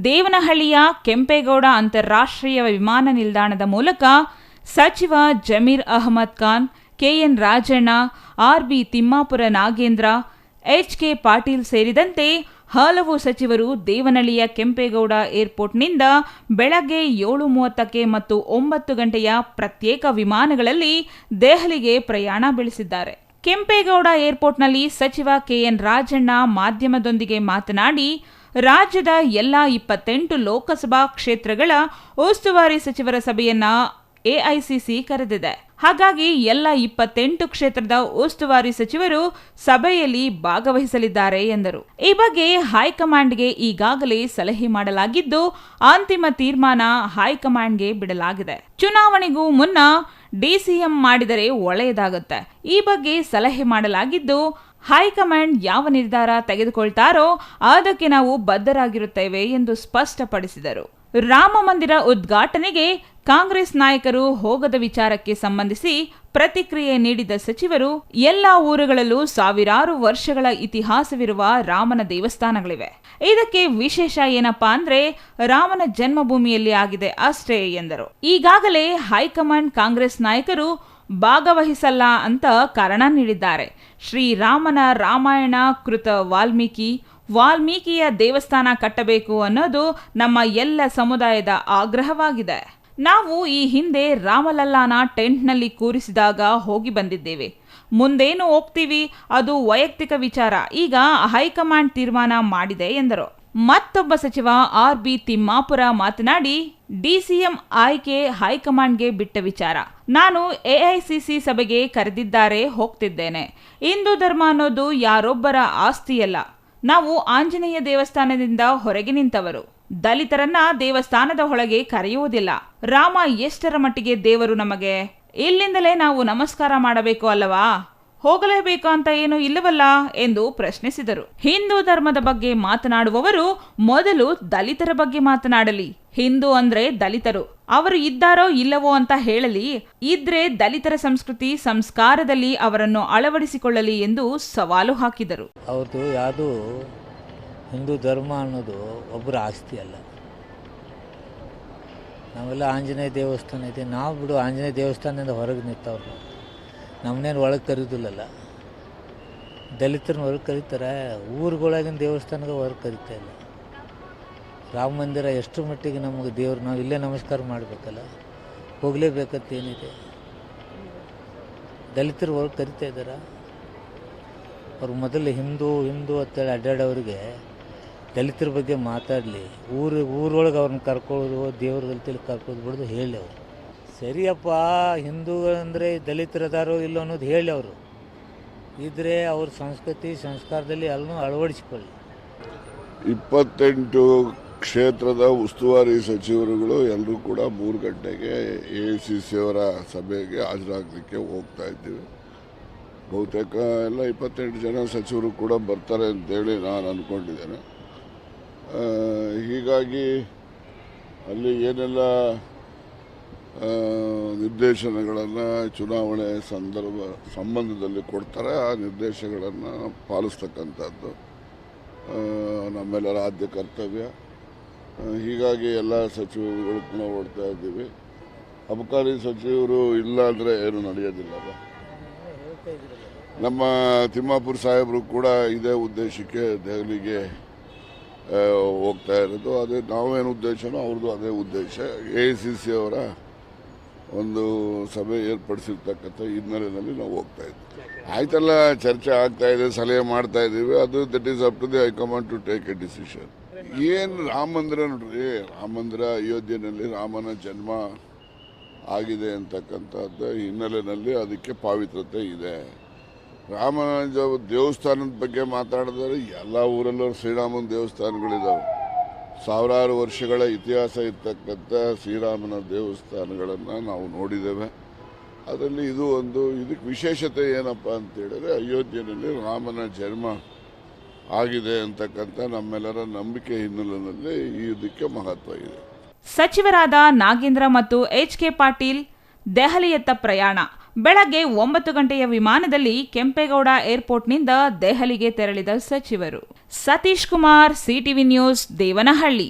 ದೇವನಹಳ್ಳಿಯ ಕೆಂಪೇಗೌಡ ಅಂತಾರಾಷ್ಟ್ರೀಯ ವಿಮಾನ ನಿಲ್ದಾಣದ ಮೂಲಕ ಸಚಿವ Zameer Ahmed Khan, K N Rajanna, R B Timmapur Nagendra, H K Patil ಸೇರಿದಂತೆ ಹಲವು ಸಚಿವರು ದೇವನಹಳ್ಳಿಯ ಕೆಂಪೇಗೌಡ ಏರ್ಪೋರ್ಟ್ನಿಂದ ಬೆಳಗ್ಗೆ 7:30ಕ್ಕೆ ಮತ್ತು 9 ಗಂಟೆಯ ಪ್ರತ್ಯೇಕ ವಿಮಾನಗಳಲ್ಲಿ ದೆಹಲಿಗೆ ಪ್ರಯಾಣ ಬೆಳೆಸಿದ್ದಾರೆ. ಕೆಂಪೇಗೌಡ ಏರ್ಪೋರ್ಟ್ನಲ್ಲಿ ಸಚಿವ ಕೆಎನ್ ರಾಜಣ್ಣ ಮಾಧ್ಯಮದೊಂದಿಗೆ ಮಾತನಾಡಿ, ರಾಜ್ಯದ ಎಲ್ಲ 28 ಲೋಕಸಭಾ ಕ್ಷೇತ್ರಗಳ ಉಸ್ತುವಾರಿ ಸಚಿವರ ಸಭೆಯನ್ನ ಎಐಸಿಸಿ ಕರೆದಿದೆ. ಹಾಗಾಗಿ ಎಲ್ಲ 28 ಕ್ಷೇತ್ರದ ಉಸ್ತುವಾರಿ ಸಚಿವರು ಸಭೆಯಲ್ಲಿ ಭಾಗವಹಿಸಲಿದ್ದಾರೆ ಎಂದರು. ಈ ಬಗ್ಗೆ ಹೈಕಮಾಂಡ್ಗೆ ಈಗಾಗಲೇ ಸಲಹೆ ಮಾಡಲಾಗಿದ್ದು, ಅಂತಿಮ ತೀರ್ಮಾನ ಹೈಕಮಾಂಡ್ಗೆ ಬಿಡಲಾಗಿದೆ. ಚುನಾವಣೆಗೂ ಮುನ್ನ ಡಿಸಿಎಂ ಮಾಡಿದರೆ ಒಳ್ಳೆಯದಾಗುತ್ತೆ. ಈ ಬಗ್ಗೆ ಸಲಹೆ ಮಾಡಲಾಗಿದ್ದು, ಹೈಕಮಾಂಡ್ ಯಾವ ನಿರ್ಧಾರ ತೆಗೆದುಕೊಳ್ತಾರೋ ಅದಕ್ಕೆ ನಾವು ಬದ್ಧರಾಗಿರುತ್ತೇವೆ ಎಂದು ಸ್ಪಷ್ಟಪಡಿಸಿದರು. ರಾಮ ಮಂದಿರ ಉದ್ಘಾಟನೆಗೆ ಕಾಂಗ್ರೆಸ್ ನಾಯಕರು ಹೋಗದ ವಿಚಾರಕ್ಕೆ ಸಂಬಂಧಿಸಿ ಪ್ರತಿಕ್ರಿಯೆ ನೀಡಿದ ಸಚಿವರು, ಎಲ್ಲ ಊರುಗಳಲ್ಲೂ ಸಾವಿರಾರು ವರ್ಷಗಳ ಇತಿಹಾಸವಿರುವ ರಾಮನ ದೇವಸ್ಥಾನಗಳಿವೆ. ಇದಕ್ಕೆ ವಿಶೇಷ ಏನಪ್ಪಾ ಅಂದ್ರೆ ರಾಮನ ಜನ್ಮಭೂಮಿಯಲ್ಲಿ ಆಗಿದೆ ಅಷ್ಟೇ ಎಂದರು. ಈಗಾಗಲೇ ಹೈಕಮಾಂಡ್ ಕಾಂಗ್ರೆಸ್ ನಾಯಕರು ಭಾಗವಹಿಸಲ್ಲ ಅಂತ ಕಾರಣ ನೀಡಿದ್ದಾರೆ. ಶ್ರೀರಾಮನ ರಾಮಾಯಣ ಕೃತ ವಾಲ್ಮೀಕಿಯ ದೇವಸ್ಥಾನ ಕಟ್ಟಬೇಕು ಅನ್ನೋದು ನಮ್ಮ ಎಲ್ಲ ಸಮುದಾಯದ ಆಗ್ರಹವಾಗಿದೆ. ನಾವು ಈ ಹಿಂದೆ ರಾಮಲಲ್ಲಾನ ಟೆಂಟ್ನಲ್ಲಿ ಕೂರಿಸಿದಾಗ ಹೋಗಿ ಬಂದಿದ್ದೇವೆ. ಮುಂದೇನು ಹೋಗ್ತೀವಿ ಅದು ವೈಯಕ್ತಿಕ ವಿಚಾರ. ಈಗ ಹೈಕಮಾಂಡ್ ತೀರ್ಮಾನ ಮಾಡಿದೆ ಎಂದರು. ಮತ್ತೊಬ್ಬ ಸಚಿವ ಆರ್ಬಿ ತಿಮ್ಮಾಪುರ ಮಾತನಾಡಿ, ಡಿಸಿಎಂ ಆಯ್ಕೆ ಹೈಕಮಾಂಡ್ಗೆ ಬಿಟ್ಟ ವಿಚಾರ. ನಾನು ಎಐಸಿಸಿ ಸಭೆಗೆ ಕರೆದಿದ್ದಾರೆ, ಹೋಗ್ತಿದ್ದೇನೆ. ಹಿಂದೂ ಧರ್ಮ ಅನ್ನೋದು ಯಾರೊಬ್ಬರ ಆಸ್ತಿಯಲ್ಲ. ನಾವು ಆಂಜನೇಯ ದೇವಸ್ಥಾನದಿಂದ ಹೊರಗೆ ನಿಂತವರು. ದಲಿತರನ್ನ ದೇವಸ್ಥಾನದ ಒಳಗೆ ಕರೆಯುವುದಿಲ್ಲ. ರಾಮ ಎಷ್ಟರ ಮಟ್ಟಿಗೆ ದೇವರು ನಮಗೆ? ಇಲ್ಲಿಂದಲೇ ನಾವು ನಮಸ್ಕಾರ ಮಾಡಬೇಕು ಅಲ್ಲವಾ? ಹೋಗಲೇಬೇಕು ಅಂತ ಏನು ಇಲ್ಲವಲ್ಲ ಎಂದು ಪ್ರಶ್ನಿಸಿದರು. ಹಿಂದೂ ಧರ್ಮದ ಬಗ್ಗೆ ಮಾತನಾಡುವವರು ಮೊದಲು ದಲಿತರ ಬಗ್ಗೆ ಮಾತನಾಡಲಿ. ಹಿಂದೂ ಅಂದ್ರೆ ದಲಿತರು, ಅವರು ಇದ್ದಾರೋ ಇಲ್ಲವೋ ಅಂತ ಹೇಳಲಿ. ಇದ್ರೆ ದಲಿತರ ಸಂಸ್ಕೃತಿ ಸಂಸ್ಕಾರದಲ್ಲಿ ಅವರನ್ನು ಅಳವಡಿಸಿಕೊಳ್ಳಲಿ ಎಂದು ಸವಾಲು ಹಾಕಿದರು. ಅವ್ರದ್ದು ಯಾವುದು ಹಿಂದೂ ಧರ್ಮ ಅನ್ನೋದು ಒಬ್ಬರ ಆಸ್ತಿ ಅಲ್ಲ. ನಾವೆಲ್ಲ ಆಂಜನೇಯ ದೇವಸ್ಥಾನ ಇದೆ, ನಾವು ಬಿಡು ಆಂಜನೇಯ ದೇವಸ್ಥಾನದಿಂದ ಹೊರಗೆ ನಿಂತವ್ರು. ನಮ್ಮನೇನು ಒಳಗೆ ಕರೀದಿಲ್ಲಲ್ಲ. ದಲಿತರನ್ನ ಹೊರಗೆ ಕರೀತಾರೆ, ಊರುಗಳಾಗಿನ ದೇವಸ್ಥಾನಕ್ಕೆ ಹೊರಗೆ ಕರೀತಾ ಇಲ್ಲ. ರಾಮ ಮಂದಿರ ಎಷ್ಟು ಮಟ್ಟಿಗೆ ನಮಗೆ ದೇವ್ರು, ನಾವು ಇಲ್ಲೇ ನಮಸ್ಕಾರ ಮಾಡಬೇಕಲ್ಲ, ಹೋಗಲೇಬೇಕಂತೇನಿದೆ. ದಲಿತರು ಹೊರಗೆ ಕರಿತಾ ಇದ್ದಾರೆ. ಅವ್ರು ಮೊದಲು ಹಿಂದೂ ಅಂತೇಳಿ ಅಡ್ಡಾಡೋರಿಗೆ ದಲಿತರ ಬಗ್ಗೆ ಮಾತಾಡಲಿ. ಊರೊಳಗೆ ಅವ್ರನ್ನ ಕರ್ಕೊಳ್ಳೋದು, ದೇವ್ರ ದಲಿತಲ್ಲಿ ಕರ್ಕೊಳ್ಳೋದು ಬಿಡೋದು ಹೇಳಿ ಅವರು. ಸರಿಯಪ್ಪ, ಹಿಂದೂಗಳಂದರೆ ದಲಿತರದಾರೋ ಇಲ್ಲೋ ಅನ್ನೋದು ಹೇಳಿ ಅವರು. ಇದ್ರೆ ಅವ್ರ ಸಂಸ್ಕೃತಿ ಸಂಸ್ಕಾರದಲ್ಲಿ ಎಲ್ಲನೂ ಅಳವಡಿಸಿಕೊಳ್ಳಿ. 28 ಕ್ಷೇತ್ರದ ಉಸ್ತುವಾರಿ ಸಚಿವರುಗಳು ಎಲ್ಲರೂ ಕೂಡ 3 ಗಂಟೆಗೆ ಎಐಸಿಸಿ ಅವರ ಸಭೆಗೆ ಹಾಜರಾಗಲಿಕ್ಕೆ ಹೋಗ್ತಾ ಇದ್ದೀವಿ. ಬಹುತೇಕ ಎಲ್ಲ 28 ಜನ ಸಚಿವರು ಕೂಡ ಬರ್ತಾರೆ ಅಂತೇಳಿ ನಾನು ಅಂದ್ಕೊಂಡಿದ್ದೇನೆ. ಹೀಗಾಗಿ ಅಲ್ಲಿ ಏನೆಲ್ಲ ನಿರ್ದೇಶನಗಳನ್ನು ಚುನಾವಣೆ ಸಂಬಂಧದಲ್ಲಿ ಕೊಡ್ತಾರೆ, ಆ ನಿರ್ದೇಶನಗಳನ್ನು ಪಾಲಿಸ್ತಕ್ಕಂಥದ್ದು ನಮ್ಮೆಲ್ಲರ ಆದ್ಯ ಕರ್ತವ್ಯ. ಹೀಗಾಗಿ ಎಲ್ಲ ಸಚಿವರುಗಳು ಕೂಡ ಓಡ್ತಾ ಇದ್ದೀವಿ. ಅಬಕಾರಿ ಸಚಿವರು ಇಲ್ಲ ಅಂದರೆ ಏನು ನಡೆಯೋದಿಲ್ಲ. ನಮ್ಮ ತಿಮ್ಮಾಪುರ ಸಾಹೇಬರು ಕೂಡ ಇದೇ ಉದ್ದೇಶಕ್ಕೆ ದೆಹಲಿಗೆ ಹೋಗ್ತಾ ಇರೋದು. ಅದೇ ನಾವೇನು ಉದ್ದೇಶನೋ ಅವ್ರದ್ದು ಅದೇ ಉದ್ದೇಶ. ಎಐಸಿಸಿ ಅವರ ಒಂದು ಸಭೆ ಏರ್ಪಡಿಸಿರ್ತಕ್ಕಂಥ ಹಿನ್ನೆಲೆಯಲ್ಲಿ ನಾವು ಹೋಗ್ತಾ ಇದ್ದೀವಿ. ಆಯ್ತಲ್ಲ, ಚರ್ಚೆ ಆಗ್ತಾ ಇದೆ, ಸಲಹೆ ಮಾಡ್ತಾ ಇದ್ದೀವಿ. ಅದು that is up to the high command to take a decision. ಏನು ರಾಮ ಮಂದಿರ ನೋಡ್ರಿ, ರಾಮ ಮಂದಿರ ಅಯೋಧ್ಯೆಯಲ್ಲಿ ರಾಮನ ಜನ್ಮ ಆಗಿದೆ ಅಂತಕ್ಕಂಥದ್ದು ಹಿನ್ನೆಲೆಯಲ್ಲಿ ಅದಕ್ಕೆ ಪಾವಿತ್ರತೆ ಇದೆ. ರಾಮನ ದೇವಸ್ಥಾನದ ಬಗ್ಗೆ ಮಾತಾಡಿದರೆ ಎಲ್ಲ ಊರಲ್ಲೂ ಶ್ರೀರಾಮನ ದೇವಸ್ಥಾನಗಳಿದ್ದಾವೆ. ಸಾವಿರಾರು ವರ್ಷಗಳ ಇತಿಹಾಸ ಇರ್ತಕ್ಕಂಥ ಶ್ರೀರಾಮನ ದೇವಸ್ಥಾನಗಳನ್ನು ನಾವು ನೋಡಿದ್ದೇವೆ. ಅದರಲ್ಲಿ ಇದು ಒಂದು, ಇದಕ್ಕೆ ವಿಶೇಷತೆ ಏನಪ್ಪ ಅಂತೇಳಿದ್ರೆ ಅಯೋಧ್ಯೆಯಲ್ಲಿ ರಾಮನ ಜನ್ಮ ಆಗಿದೆ ಅಂತಕ್ಕಂಥ ನಮ್ಮೆಲ್ಲರ ನಂಬಿಕೆ ಹಿನ್ನೆಲೆಯಲ್ಲಿ ಇದಕ್ಕೆ ಮಹತ್ವ ಇದೆ. ಸಚಿವರಾದ ನಾಗೇಂದ್ರ ಮತ್ತು ಎಚ್ಕೆ ಪಾಟೀಲ್ ದೆಹಲಿಯತ್ತ ಪ್ರಯಾಣ. ಬೆಳಗ್ಗೆ 9 ಗಂಟೆಯ ವಿಮಾನದಲ್ಲಿ ಕೆಂಪೇಗೌಡ ಏರ್ಪೋರ್ಟ್ನಿಂದ ದೆಹಲಿಗೆ ತೆರಳಿದ ಸಚಿವರು. Satish Kumar, CTV news, Devanahalli.